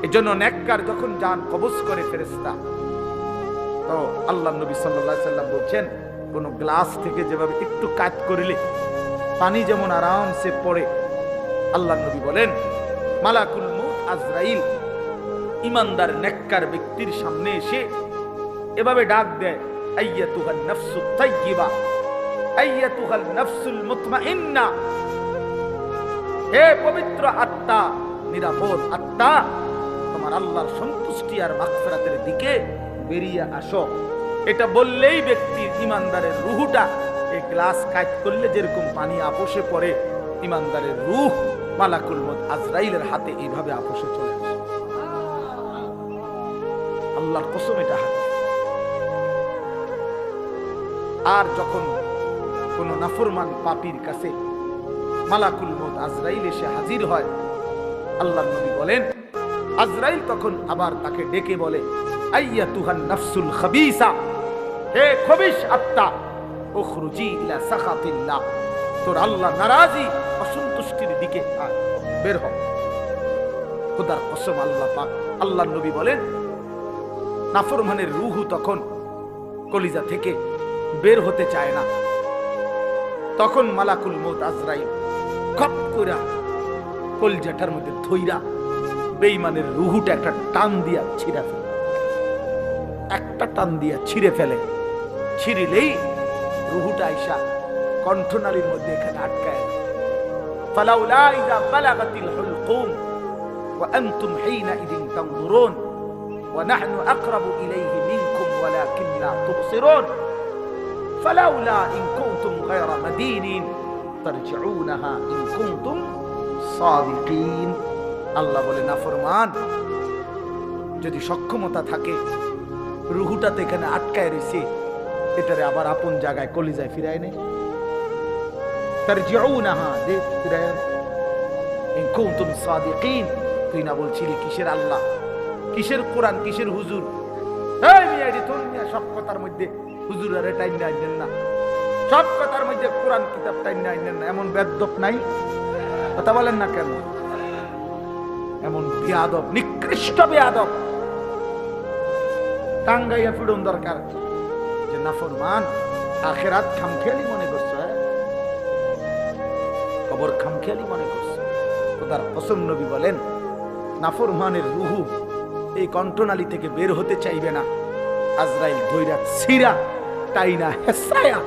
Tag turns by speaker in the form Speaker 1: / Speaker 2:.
Speaker 1: এজন্য নেককার যখন জান কবজ করে ফেরেশতা, তো আল্লাহ নবী সাল্লাল্লাহু আলাইহি সাল্লাম বলছেন, কোন গ্লাস থেকে যেভাবে একটু কাট করিলে পানি যেমন আরামসে পড়ে, আল্লাহ নবী বলেন মালাকুল মউত আজরাইল ইমানদার নেককার ব্যক্তির সামনে এসে এভাবে ডাক দেয়, আইয়াতুহান নাফসুত তাইয়্যিবা, আইয়াতুহাল নাফসুল মুতমাইন্না, হে পবিত্র আত্মা, নিরাপদ আত্মা, তোমার আল্লাহর সন্তুষ্টি আর মাগফিরাতের দিকে বেরিয়ে আসো। এটা বললেই ব্যক্তির ইমানদারের রুহটা এই গ্লাস কাট করলে যেরকম পানি আপোষে পড়ে, ইমানদারের রূহ মালাকুল মউত আজরাইলের হাতে এইভাবে আপোষে চলে আসে। আল্লাহর কসম, এটা হাদিস। আর যখন কোন নাফরমান পাপীর কাছে মালাকুল মউত আজরাইল এসে হাজির হয়, আল্লাহর নবী বলেন আজরাইল তখন আবার তাকে ডেকে বলে, আইয়াতুহান নাফসুল খাবিসা, হে খবিশ আত্মা, উখরুজি ইলা সাখাতিল্লাহ, তোর আল্লাহ নারাজি অসন্তুষ্টির দিকে আয়, বের হ। খোদার কসম, আল্লাহ পাক, আল্লাহর নবী বলেন নাফরমানের রূহ তখন কলিজা থেকে বের হতে চায় না। তখন মালাকুল মউত আজরাইল খপ কইরা কলিজাটার মধ্যে ধইরা বেঈমানের রূহটা একটা টান দিয়া ছিঁড়ে ফেলে, একটা টান দিয়া ছিঁড়ে ফেলে। ছিঁড়িলেই রূহটা আইসা কণ্ঠনালীর মধ্যে এখানে আটকায়। ফালাউলা ইযা বালাগাতিল হুলকুম ওয়া আনতুম হিনাইযিন তানজুরুন ওয়া নাহনু আকরাবু ইলাইহি মিনকুম ওয়ালাকিন লা তুবসিরুন ফালাউলা ইন কুনতুম গায়রা মাদিনিন তারজিউনাহা ইন কুনতুম সাদিকিন। আল্লাহ বলে, নাফরমান যদি সক্ষমতা থাকে, রুহুটাতে এখানে আটকায় রয়েছে, এটারে আবার আপন জায়গায় কলিজায় ফিরায় নেই। তারজিউনাহা, দে ফিরায়, ইন কুনতুম সাদিকিন। তুই না বলছিলি কিসের আল্লাহ, কিসের কোরআন, কিসের হুজুর? এই মিয়াডি তোর মিয়া সব কথার মধ্যে হুজুর আর টাইম নাই দেন না, সব কথার মধ্যে কোরআন কিতাব টাইম নাই দেন না, এমন বেয়াদব নাই? কথা বলেন না কেন? এমন বেয়াদব, নিকৃষ্ট বেয়াদব টাঙ্গাইয়া ফিরুন দরকার। যে নাফরমান আখিরাত খামখেয়ালি মনে করছে, কবর খামখেয়ালি মনে করছে। খোদার কসম, নবী বলেন নাফরমানের রূহ এই কণ্ঠনালী থেকে বের হতে চাইবে না। আজরাইল ধইরা ছিঁড়া টাইনা হেসায়া